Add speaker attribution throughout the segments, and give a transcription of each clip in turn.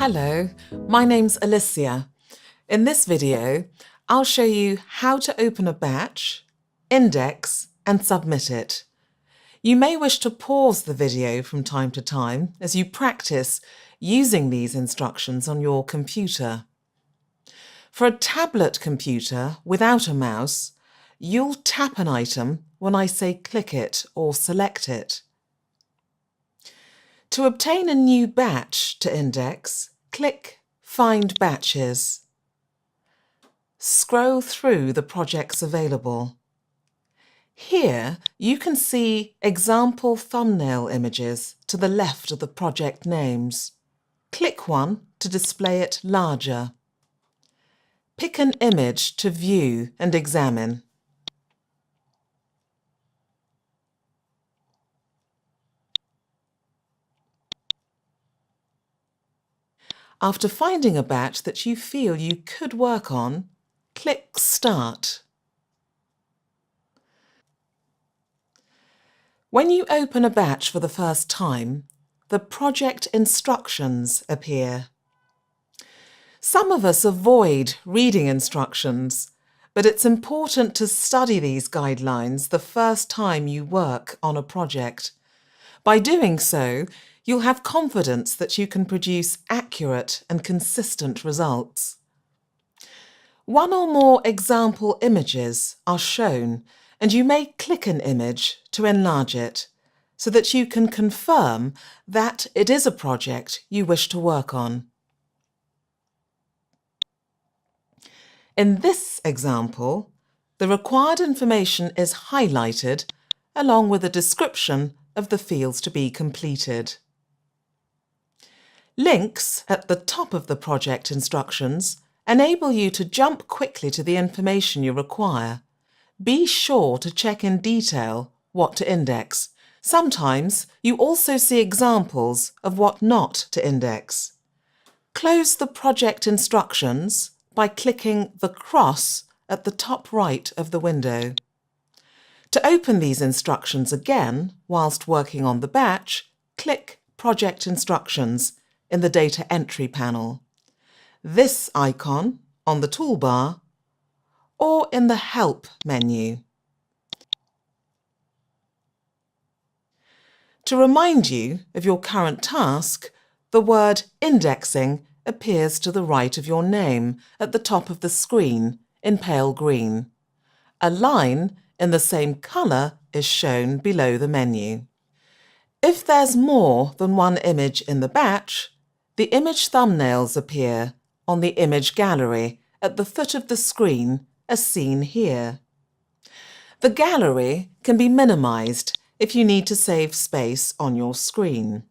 Speaker 1: Hello, my name's Alicia. In this video, I'll show you how to open a batch, index and submit it. You may wish to pause the video from time to time as you practice using these instructions on your computer. For a tablet computer without a mouse, you'll tap an item when I say click it or select it. To obtain a new batch to index, click Find Batches. Scroll through the projects available. Here you can see example thumbnail images to the left of the project names. Click one to display it larger. Pick an image to view and examine. After finding a batch that you feel you could work on, click Start. When you open a batch for the first time, the project instructions appear. Some of us avoid reading instructions, but it's important to study these guidelines the first time you work on a project. By doing so, you'll have confidence that you can produce accurate and consistent results. One or more example images are shown, and you may click an image to enlarge it so that you can confirm that it is a project you wish to work on. In this example, the required information is highlighted along with a description of the fields to be completed. Links at the top of the project instructions enable you to jump quickly to the information you require. Be sure to check in detail what to index. Sometimes you also see examples of what not to index. Close the project instructions by clicking the cross at the top right of the window. To open these instructions again whilst working on the batch, click Project Instructions in the Data Entry panel. This icon on the toolbar or in the Help menu. To remind you of your current task, the word Indexing appears to the right of your name at the top of the screen in pale green. A line in the same colour is shown below the menu. If there's more than one image in the batch, the image thumbnails appear on the image gallery at the foot of the screen as seen here. The gallery can be minimised if you need to save space on your screen.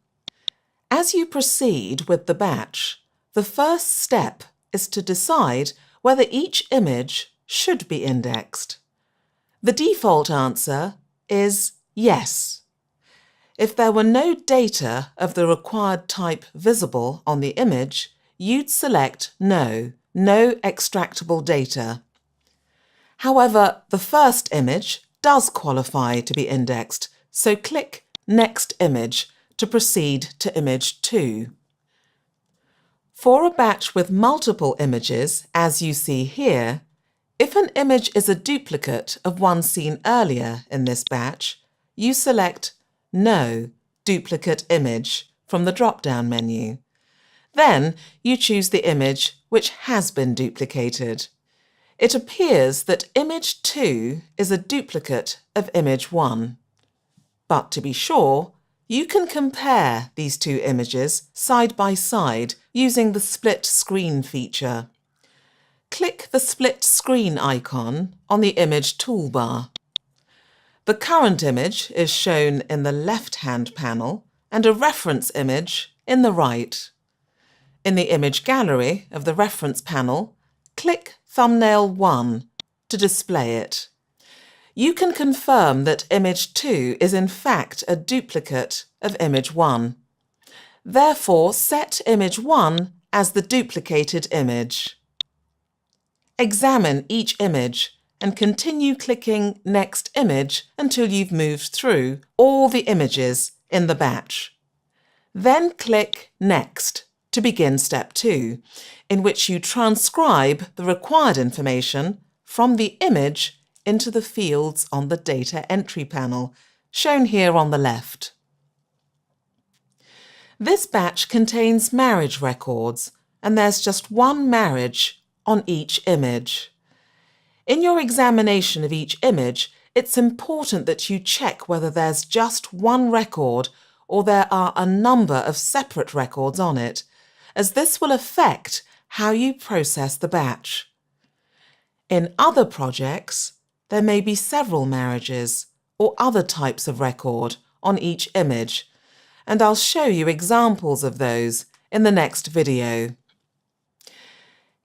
Speaker 1: As you proceed with the batch, the first step is to decide whether each image should be indexed. The default answer is yes. If there were no data of the required type visible on the image, you'd select no extractable data. However, the first image does qualify to be indexed, so click Next Image to proceed to image 2. For a batch with multiple images, as you see here, if an image is a duplicate of one seen earlier in this batch, you select No Duplicate Image from the drop-down menu. Then you choose the image which has been duplicated. It appears that image 2 is a duplicate of image 1. But to be sure, you can compare these two images side by side using the split screen feature. Click the split screen icon on the image toolbar. The current image is shown in the left-hand panel and a reference image in the right. In the image gallery of the reference panel, click Thumbnail 1 to display it. You can confirm that image 2 is in fact a duplicate of image 1. Therefore, set image 1 as the duplicated image. Examine each image and continue clicking Next Image until you've moved through all the images in the batch. Then click Next to begin step 2, in which you transcribe the required information from the image into the fields on the data entry panel, shown here on the left. This batch contains marriage records, and there's just one marriage on each image. In your examination of each image, it's important that you check whether there's just one record or there are a number of separate records on it, as this will affect how you process the batch. In other projects, there may be several marriages or other types of record on each image, and I'll show you examples of those in the next video.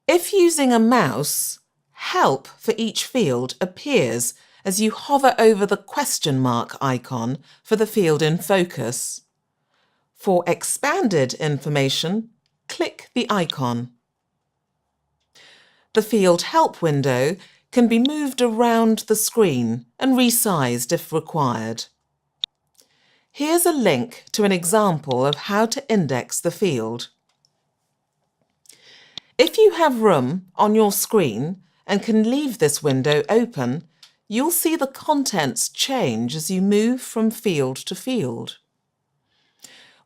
Speaker 1: If using a mouse, help for each field appears as you hover over the question mark icon for the field in focus. For expanded information, click the icon. The field help window can be moved around the screen and resized if required. Here's a link to an example of how to index the field. If you have room on your screen and can leave this window open, you'll see the contents change as you move from field to field.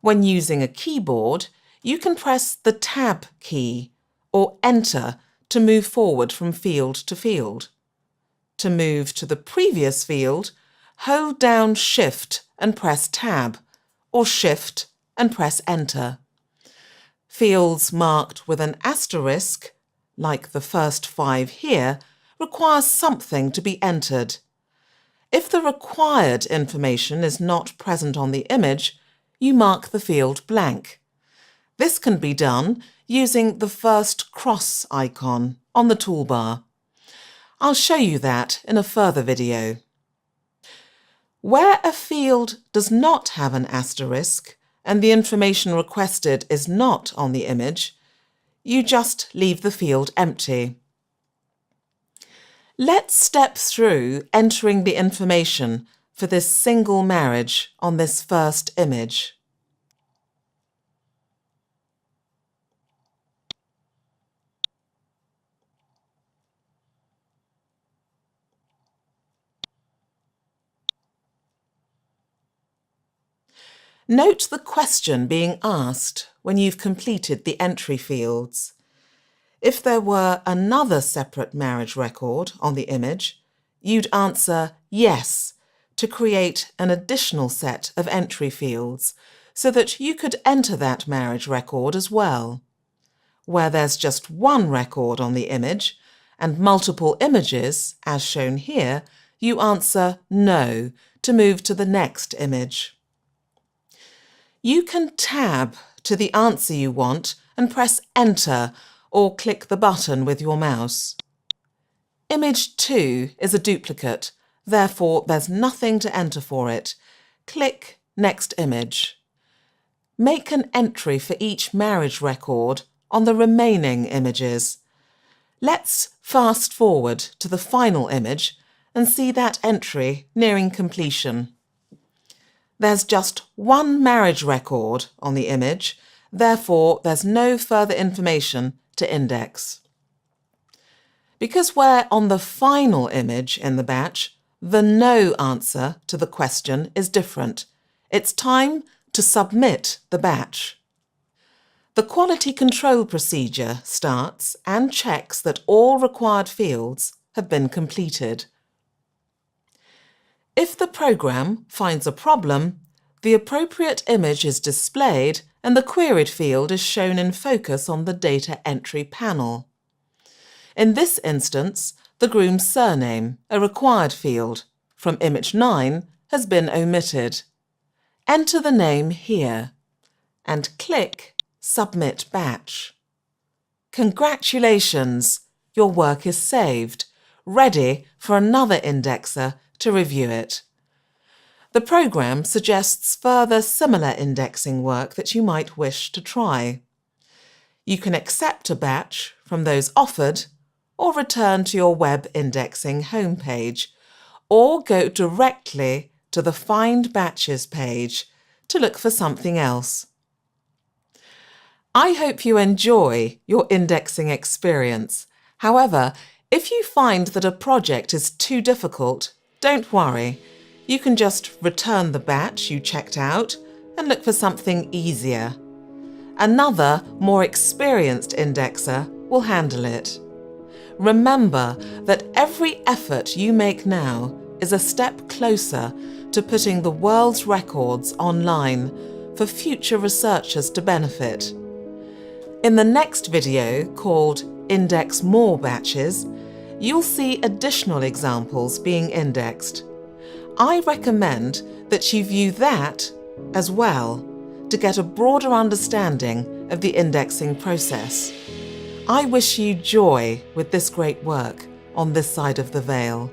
Speaker 1: When using a keyboard, you can press the Tab key or Enter to move forward from field to field. To move to the previous field, hold down Shift and press Tab, or Shift and press Enter. Fields marked with an asterisk, like the first 5 here, require something to be entered. If the required information is not present on the image, you mark the field blank. This can be done using the first cross icon on the toolbar. I'll show you that in a further video. Where a field does not have an asterisk and the information requested is not on the image, you just leave the field empty. Let's step through entering the information for this single marriage on this first image. Note the question being asked when you've completed the entry fields. If there were another separate marriage record on the image, you'd answer yes to create an additional set of entry fields so that you could enter that marriage record as well. Where there's just one record on the image and multiple images, as shown here, you answer no to move to the next image. You can tab to the answer you want and press Enter or click the button with your mouse. Image 2 is a duplicate, therefore there's nothing to enter for it. Click Next Image. Make an entry for each marriage record on the remaining images. Let's fast forward to the final image and see that entry nearing completion. There's just one marriage record on the image, therefore there's no further information to index. Because we're on the final image in the batch, the no answer to the question is different. It's time to submit the batch. The quality control procedure starts and checks that all required fields have been completed. If the program finds a problem, the appropriate image is displayed and the queried field is shown in focus on the data entry panel. In this instance, the groom's surname, a required field, from image 9 has been omitted. Enter the name here and click Submit Batch. Congratulations! Your work is saved, ready for another indexer to review it. The program suggests further similar indexing work that you might wish to try. You can accept a batch from those offered or return to your web indexing homepage or go directly to the Find Batches page to look for something else. I hope you enjoy your indexing experience. However, if you find that a project is too difficult, don't worry. You can just return the batch you checked out and look for something easier. Another, more experienced indexer will handle it. Remember that every effort you make now is a step closer to putting the world's records online for future researchers to benefit. In the next video, called Index More Batches, you'll see additional examples being indexed. I recommend that you view that as well to get a broader understanding of the indexing process. I wish you joy with this great work on this side of the veil.